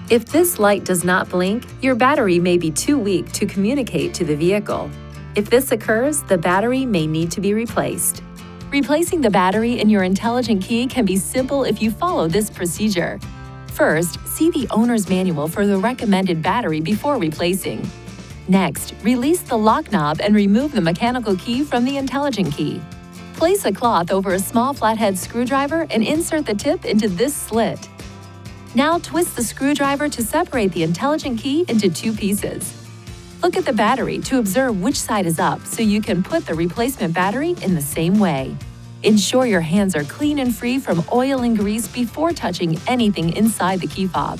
If this light does not blink, your battery may be too weak to communicate to the vehicle. If this occurs, the battery may need to be replaced. Replacing the battery in your intelligent key can be simple if you follow this procedure. First, see the owner's manual for the recommended battery before replacing. Next, release the lock knob and remove the mechanical key from the intelligent key. Place a cloth over a small flathead screwdriver and insert the tip into this slit. Now twist the screwdriver to separate the intelligent key into two pieces. Look at the battery to observe which side is up so you can put the replacement battery in the same way. Ensure your hands are clean and free from oil and grease before touching anything inside the key fob.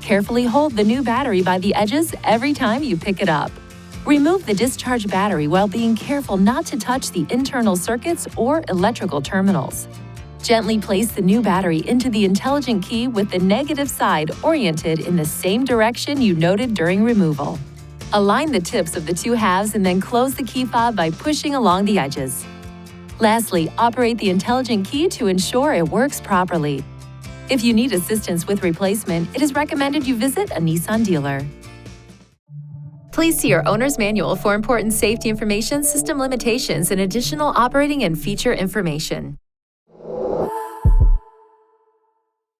Carefully hold the new battery by the edges every time you pick it up. Remove the discharged battery while being careful not to touch the internal circuits or electrical terminals. Gently place the new battery into the intelligent key with the negative side oriented in the same direction you noted during removal. Align the tips of the two halves and then close the key fob by pushing along the edges. Lastly, operate the intelligent key to ensure it works properly. If you need assistance with replacement, it is recommended you visit a Nissan dealer. Please see your owner's manual for important safety information, system limitations, and additional operating and feature information.